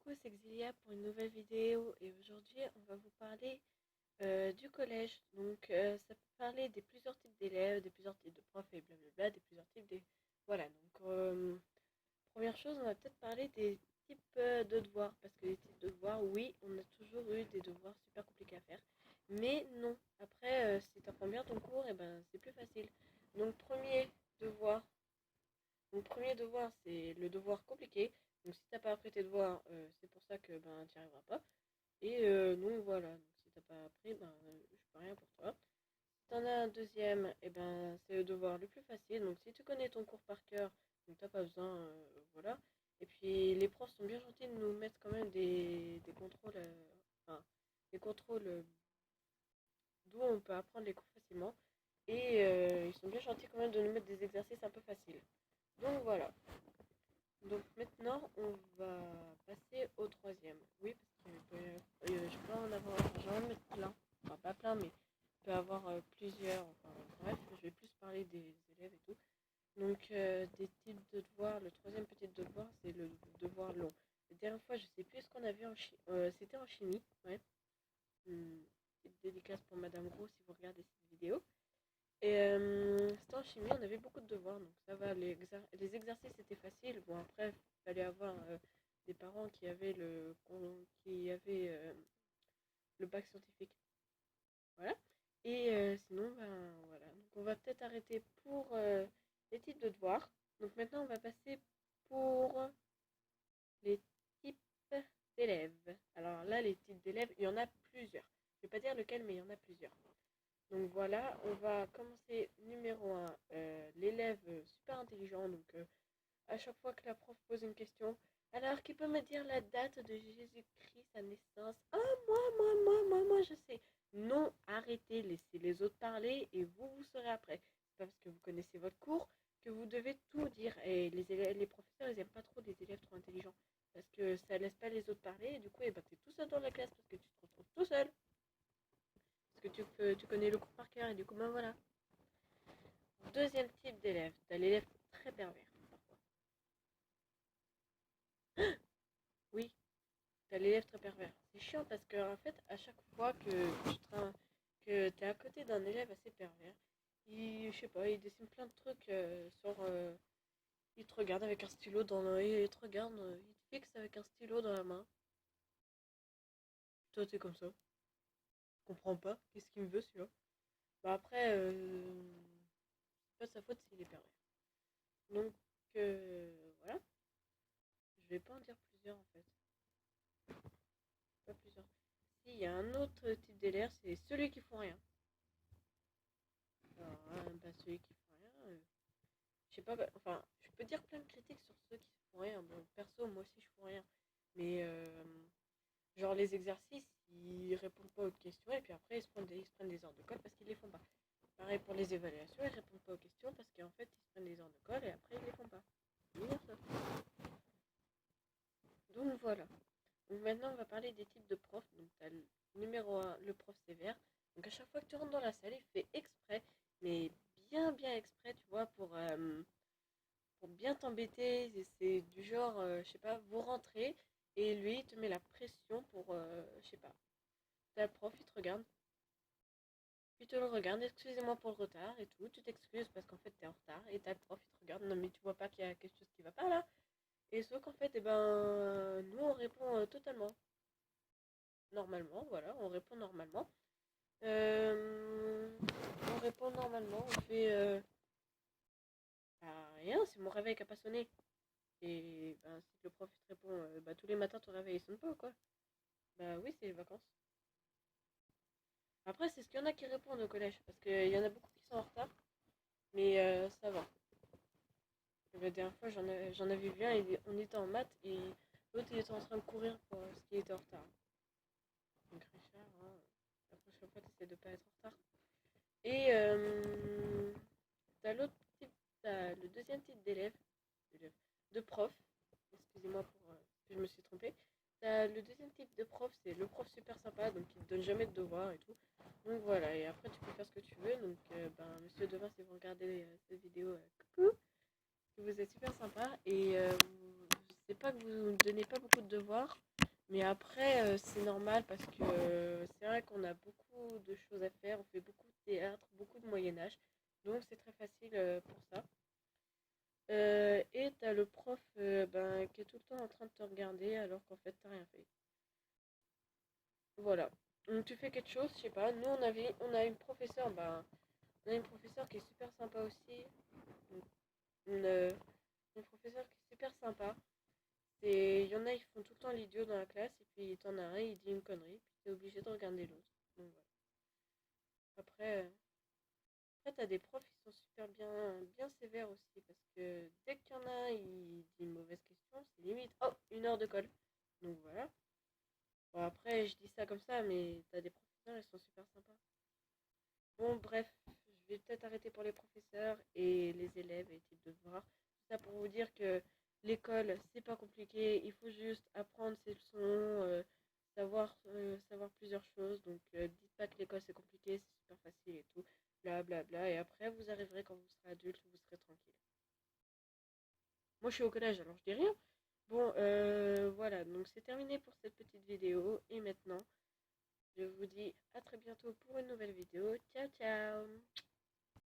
coucou, c'est Xilia pour une nouvelle vidéo et aujourd'hui on va vous parler du collège. Donc ça peut parler des plusieurs types d'élèves, des plusieurs types de profs et blablabla, des plusieurs types de... Voilà, donc première chose, on va peut-être parler des types de devoirs parce que les types de devoirs, oui, on a toujours eu des devoirs super compliqués à faire. Mais non, après si tu apprends bien ton cours, et ben, c'est plus facile. Donc devoir, premier devoir c'est le devoir compliqué. Donc si t'as pas appris tes devoirs, c'est pour ça que ben tu n'y arriveras pas. Et donc voilà, donc, si t'as pas appris, ben je peux rien pour toi. Si t'en as un deuxième, et ben c'est le devoir le plus facile. Donc si tu connais ton cours par cœur, donc t'as pas besoin, voilà. Et puis les profs sont bien gentils de nous mettre quand même des contrôles, enfin, des contrôles d'où on peut apprendre les cours facilement. Et ils sont bien gentils quand même de nous mettre des exercices un peu faciles. Donc voilà. Donc maintenant, on va passer au troisième. Oui, parce que je peux en avoir, je vais en mettre plein. Enfin, pas plein, mais il peut y avoir plusieurs. Enfin, bref, je vais plus parler des élèves et tout. Donc, des types de devoirs. Le troisième petit devoir, c'est le devoir long. La dernière fois, je sais plus ce qu'on avait en chimie. C'était en chimie, ouais. Petite dédicace pour Madame Gros si vous regardez cette vidéo. Et c'était en chimie, on avait beaucoup de devoirs, donc ça va, les exercices étaient faciles. Bon, après, il fallait avoir des parents qui avaient le bac scientifique. Voilà. Et sinon, ben voilà. Donc on va peut-être arrêter pour les types de devoirs. Donc maintenant, on va passer pour les types d'élèves. Alors là, les types d'élèves, il y en a plusieurs. Je ne vais pas dire lequel, mais il y en a plusieurs. Donc voilà, on va commencer numéro un, l'élève super intelligent. Donc à chaque fois que la prof pose une question, alors qui peut me dire la date de Jésus-Christ, sa naissance? Oh, moi, je sais. Non, arrêtez, laissez les autres parler et vous saurez après. C'est pas parce que vous connaissez votre cours que vous devez tout dire. Et les professeurs, ils aiment pas trop les élèves trop intelligents parce que ça laisse pas les autres parler et du coup, eh ben, t'es tout seul dans la classe parce que tu te retrouves tout seul. Parce que tu connais le cours par cœur et du coup, ben voilà. Deuxième type d'élève, t'as l'élève très pervers. Oui, t'as l'élève très pervers. C'est chiant parce que en fait, à chaque fois que t'es à côté d'un élève assez pervers, je sais pas, il dessine plein de trucs il te regarde avec un stylo dans la main, il te regarde, il te fixe avec un stylo dans la main. Toi, t'es comme ça. Je comprends pas. Qu'est-ce qu'il me veut, celui-là? Bah après, c'est pas sa faute s'il est pervers. Donc, voilà. Je vais pas en dire plusieurs en fait. Pas plusieurs. Si, il y a un autre type d'élève, c'est celui qui font rien. Alors, bah, celui qui font rien, je sais pas, bah, enfin, je peux dire plein de critiques sur ceux qui font rien. Bon, perso, moi aussi, je fais rien. Mais, genre, les exercices, ils répondent pas aux questions et puis après, ils se prennent des heures de colle parce qu'ils les font pas. Pareil pour les évaluations, ils répondent pas aux questions parce qu'en fait, ils se prennent des heures de colle et après, ils les font pas. C'est bien ça. Donc, voilà. Donc maintenant, on va parler des types de profs. Donc, tu as le numéro un, le prof sévère. Donc, à chaque fois que tu rentres dans la salle, il fait exprès, mais bien exprès, tu vois, pour bien t'embêter. C'est du genre, je sais pas, vous rentrez et lui, il te met la pression pour, je sais pas, t'as le prof, il te regarde, puis tu le regardes, excusez-moi pour le retard et tout, tu t'excuses parce qu'en fait, t'es en retard et t'as le prof, il te regarde, non mais tu vois pas qu'il y a quelque chose qui va pas là. Et sauf qu'en fait, eh ben, nous, on répond totalement. Normalement, voilà, on répond normalement. Euh, on répond normalement, on fait bah, rien, c'est mon réveil qui a pas sonné. Et bah, si le prof te répond bah, tous les matins ton réveil il sonne pas ou quoi? Bah oui, c'est les vacances. Après, c'est ce qu'il y en a qui répondent au collège, parce qu'il y en a beaucoup qui sont en retard, mais ça va. La dernière fois, j'en avais vu un, on était en maths et l'autre il était en train de courir pour ce qu'il était en retard. Donc Richard, hein, la prochaine fois, t'essaies de pas être en retard. Et t'as l'autre type, t'as le deuxième type de prof. Excusez-moi pour que je me suis trompée. T'as le deuxième type de prof, c'est le prof super sympa, donc il te donne jamais de devoirs et tout. Donc voilà, et après tu peux faire ce que tu veux. Donc ben Monsieur Demain, si vous regardez cette vidéo, coucou, vous êtes super sympa et c'est pas que vous ne donnez pas beaucoup de devoirs, Mais après, c'est normal parce que c'est vrai qu'on a beaucoup de choses à faire, on fait beaucoup de théâtre, beaucoup de Moyen-Âge, donc c'est très facile pour ça. Et t'as le prof ben, qui est tout le temps en train de te regarder alors qu'en fait t'as rien fait. Voilà. Donc tu fais quelque chose, je sais pas. Nous on a une professeure, ben, on a une professeure qui est super sympa aussi. Donc, Une, euh, une professeure qui est super sympa. Il y en a, ils font tout le temps l'idiot dans la classe, et puis t'en as un, il dit une connerie, puis t'es obligé de regarder l'autre. Donc voilà. Après, après t'as des profs qui sont super bien sévères aussi, parce que dès qu'il y en a un, il dit une mauvaise question, c'est limite, oh, 1 heure de colle. Donc voilà. Bon, après, je dis ça comme ça, mais t'as des professeurs, ils sont super sympas. Bon, bref, je vais peut-être arrêter pour les professeurs et les élèves et les devoirs. Tout ça pour vous dire que l'école, c'est pas compliqué. Il faut juste apprendre ses leçons, savoir plusieurs choses. Donc, dites pas que l'école c'est compliqué, c'est super facile et tout. Bla bla bla. Et après, vous arriverez quand vous serez adulte, vous serez tranquille. Moi, je suis au collège, alors je dis rien. Bon, voilà. Donc, c'est terminé pour cette petite vidéo. Et maintenant, je vous dis à très bientôt pour une nouvelle vidéo. Ciao, ciao!